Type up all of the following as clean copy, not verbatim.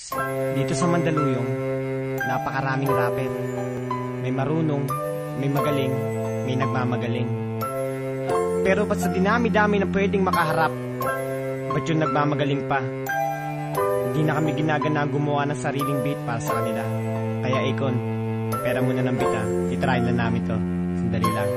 Dito sa Mandaluyong, napakaraming rapper. May marunong, may magaling, may nagmamagaling. Pero ba't sa dinami-dami na pwedeng makaharap, ba't yung nagmamagaling pa? Hindi na kami ginagana gumawa ng sariling beat para sa kanila. Kaya Akon, pera muna ng beat ha. Itry lang namin to. Sandali lang.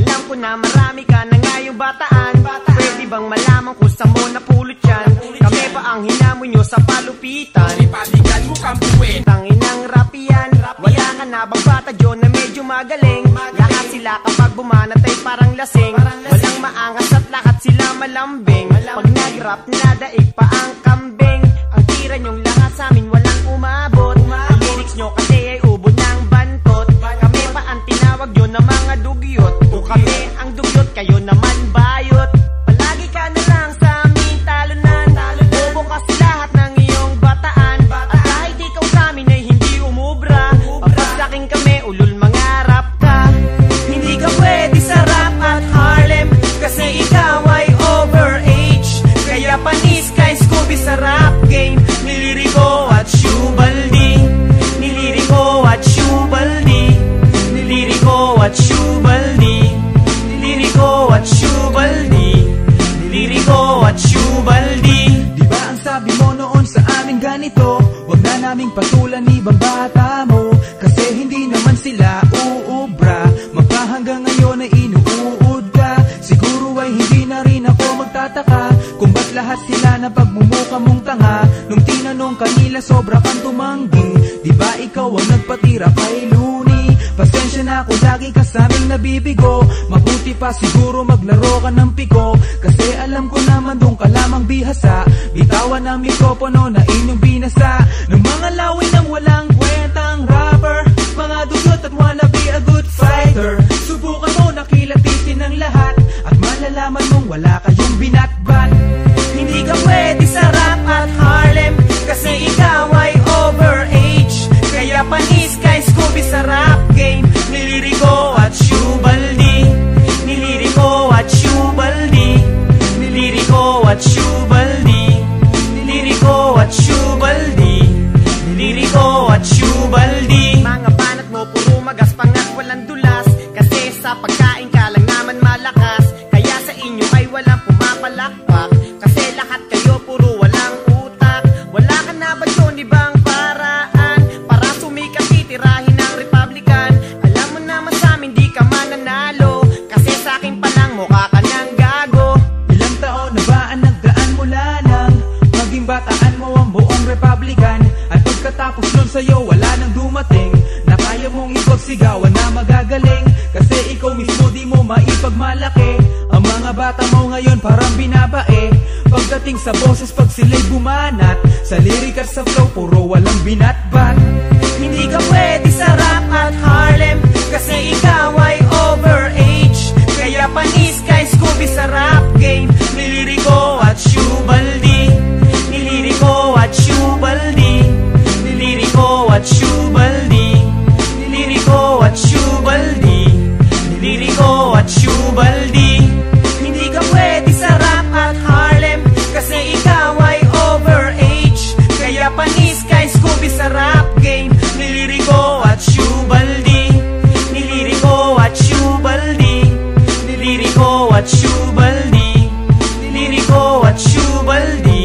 Alam ko na marami ka na ngayong bataan. Pwede bang malaman kung saan mo napulot yan? Kami pa ang hinamon nyo sa palupitan. Ipaligan mo kang buwin. Tanginang rap yan. Wala ka na bang bata dyan na medyo magaling? Lahat sila kapag bumanat ay parang lasing. Walang maangas at lahat sila malambing. Pag nag-rap na daig pa ang kambing. Ang tira nyong lahat sa amin walang umabot. Ang lyrics nyo kasi ay ubod ng bantot. Kami pa ang tinawag nyo na mga dugyot. Kung kami ang dugyot, kayo naman bayot. Palagi ka na lang sa amin talunan. Bobo kasi lahat ng iyong bataan. At kahit ikaw sa amin ay hindi umubra. Papasaking kami, ulul mangarap ka. Hindi ka pwede sa rap at Harlem, kasi ikaw ay overage. Kaya panis kay Scooby sa rap game. Niliriko at Shubaldi. Niliriko at Shubaldi. Niliriko at Shubaldi. Niliriko at Shubaldi. Niliriko at Shubaldi. Diba ang sabi mo noon sa amin ganito? Huwag na naming patulan ibang bata mo, kasi hindi naman sila uubra. Magpahanggang ngayon ay inuud ka. Siguro ay hindi na rin ako magtataka kung ba't lahat sila na pagmumuka mong tanga. Nung tinanong kanila sobra kang tumanggi. Diba ikaw ang nagpatira kay Looney? Pasensya na kung lagi ka sa aming nabibigo. Mabuti pa siguro maglaro ka ng piko, kasi alam ko naman doon ka lamang bihasa. Bitawan ang mikropono na inyong binasa ng mga lawin ng walang kwentang rapper. Mga dugot at wanna be a good fighter. Subukan mo na kilatisin ang lahat at malalaman mong wala kayong binatbat. Hindi ka pwede sa rap at Harlem, kasi ikaw ay overage. Kaya panis kay Scooby sa rap game. Niliriko at Shubaldi. Niliriko at Shubaldi. Niliriko at Shubaldi. Niliriko at Shubaldi. Niliriko at Shubaldi. Mga banat mo puro magaspang at walang dulas, kasi sa pagkain ka lang naman malakas. Kaya sa inyo ay walang pumapalakpak, kasi lahat kayo puro walang utak. Wala ka na ba yun ibang paraan para sumikat titirahin ng Republican? Alam mo naman sa amin di ka mananalo, kasi sa akin pa lang mukha ka ng gago. Ilang taon na ba ang nagdaan mula nang maging bataan mo ang buong Republican? At pagkatapos nun sa'yo wala nang dumating na kaya mong ipagsigawan na magagaling, kasi ikaw mismo di mo maipagmalaki. Ang mga bata mo ngayon parang binabae. Pagdating sa boses pag sila'y bumanat, sa lyric at sa flow puro walang binatbat. Hindi ka pwede sa rap at Harlem, kasi ikaw ay overage. Kaya panis kay Scooby sa rap game. Niliriko at Shubaldi. Niliriko at Shubaldi. Niliriko at Shubaldi. Niliriko at Shubaldi. Niliriko at Shubaldi. Hindi ka pwede sa rap at Harlem, kasi ikaw ay overage. Kaya panis kay Scooby sa rap game. Niliriko at Shubaldi. Niliriko at Shubaldi. Niliriko at Shubaldi. Niliriko at Shubaldi.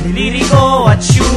Niliriko at Shubaldi.